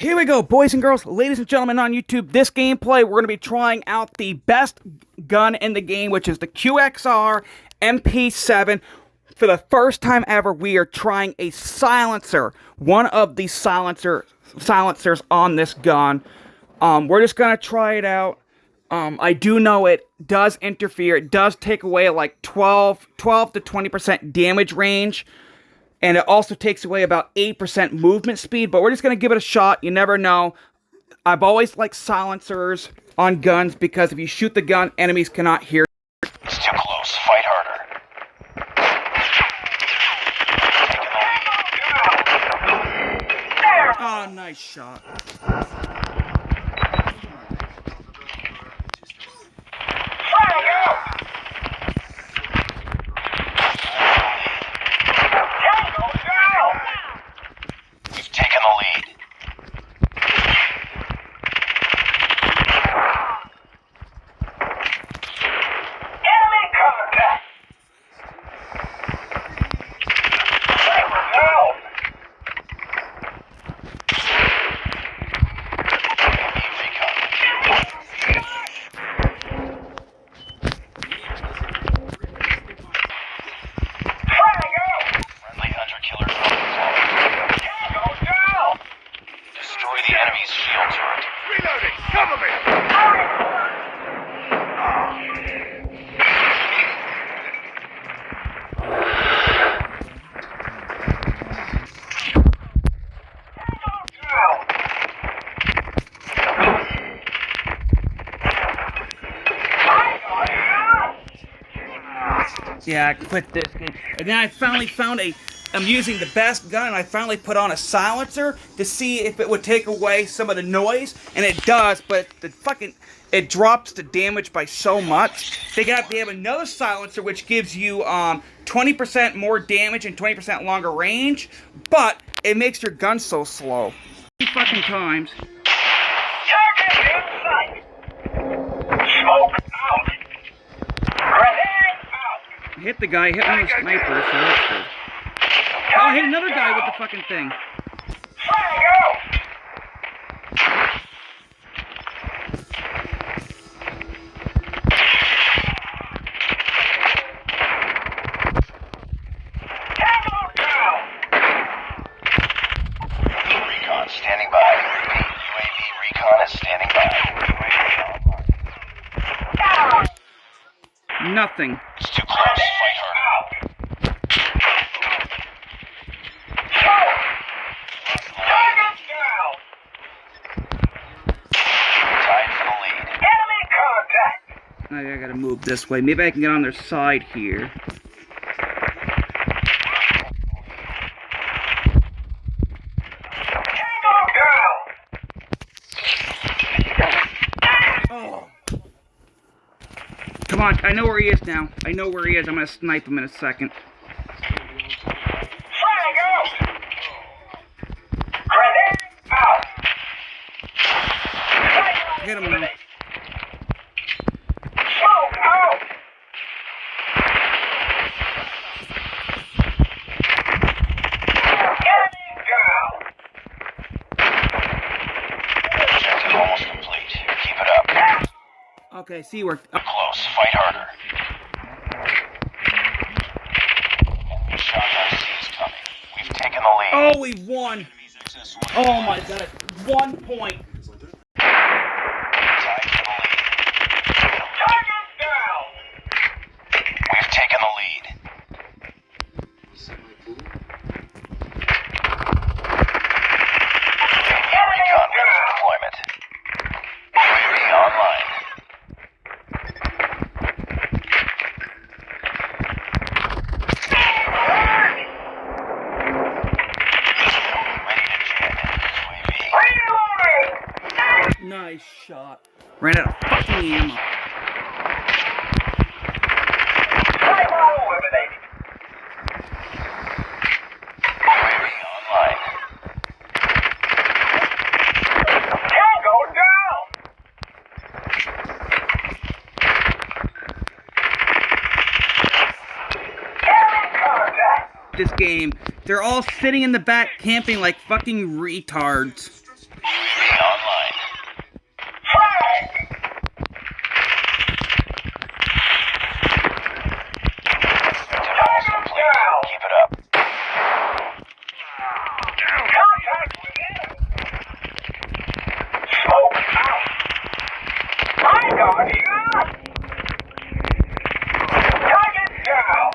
Here we go, boys and girls, ladies and gentlemen on YouTube. This gameplay, we're going to be trying out the best gun in the game, which is the QXR MP7. For the first time ever, we are trying a silencer, one of the silencers on this gun. We're just going to try it out. I do know it does interfere. It does take away like 12 to 20% damage range. And it also takes away about 8% movement speed, but we're just going to give it a shot. You never know. I've always liked silencers on guns because if you shoot the gun, enemies cannot hear. It's too close. Fight harder. Oh, nice shot. Yeah, I quit this game. And then I finally found I'm using the best gun, and I finally put on a silencer to see if it would take away some of the noise, and it does, but it drops the damage by so much. They have another silencer which gives you 20% more damage and 20% longer range, but it makes your gun so slow. 2 fucking times. Target in sight. Smoke out. Grenade out. I hit the guy, hit him with a sniper, so that's good. Oh, I hit another guy with the fucking thing. Recon standing by. UAV recon is standing by. Nothing. It's too close. Fight harder. I gotta move this way. Maybe I can get on their side here. Oh. Come on, I know where he is now. I know where he is. I'm gonna snipe him in a second. Hit him now. Almost complete. Keep it up. Okay, see, we're close. Fight harder. Shotgun C is coming. We've taken the lead. Oh, we won! Oh my god, 1 point. Tied for the lead. Target down. We've taken the lead. Recon ready for deployment. UAV online. Ready to jet. UAV. Nice shot. Ran out of fucking ammo. UAV online. Tango down. This game, they're all sitting in the back camping like fucking retards. UAV online. Flag! Target down! Keep it up. Contact with enemy! Smoke out! I got you! Target down!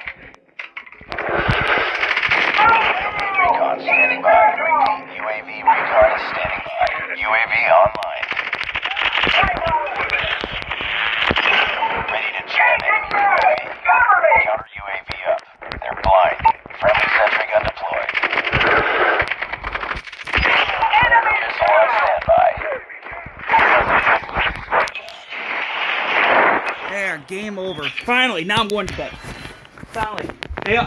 Recon standing by. UAV recon is standing by. UAV online. Ready to jam enemy UAV. Counter UAV up. They're blind. Friendly sentry gun deployed. Missile on standby. There, game over. Finally, now I'm going to bed. Finally.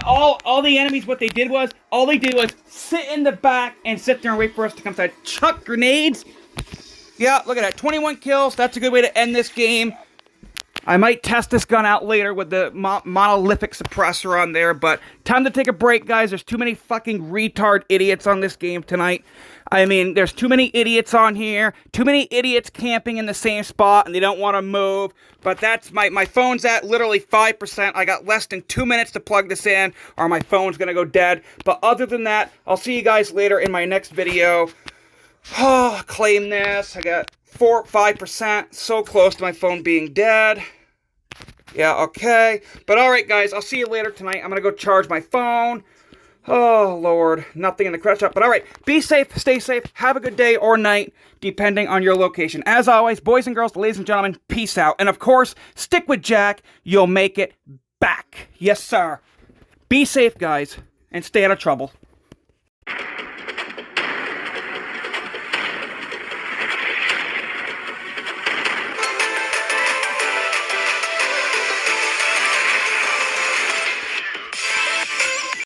All the enemies, what they did was sit in the back and sit there and wait for us to come inside. Chuck grenades. Yeah, look at that. 21 kills. That's a good way to end this game. I might test this gun out later with the Monolithic Suppressor on there, but time to take a break, guys. There's too many fucking retard idiots on this game tonight. I mean, there's too many idiots on here, too many idiots camping in the same spot, and they don't want to move, but that's my phone's at literally 5%. I got less than 2 minutes to plug this in, or my phone's gonna go dead, but other than that, I'll see you guys later in my next video. Oh, claim this. I got 5%, so close to my phone being dead. Yeah, okay. But alright, guys, I'll see you later tonight. I'm going to go charge my phone. Oh, Lord. Nothing in the credit shop. But alright, be safe, stay safe, have a good day or night, depending on your location. As always, boys and girls, ladies and gentlemen, peace out. And of course, stick with Jack. You'll make it back. Yes, sir. Be safe, guys, and stay out of trouble.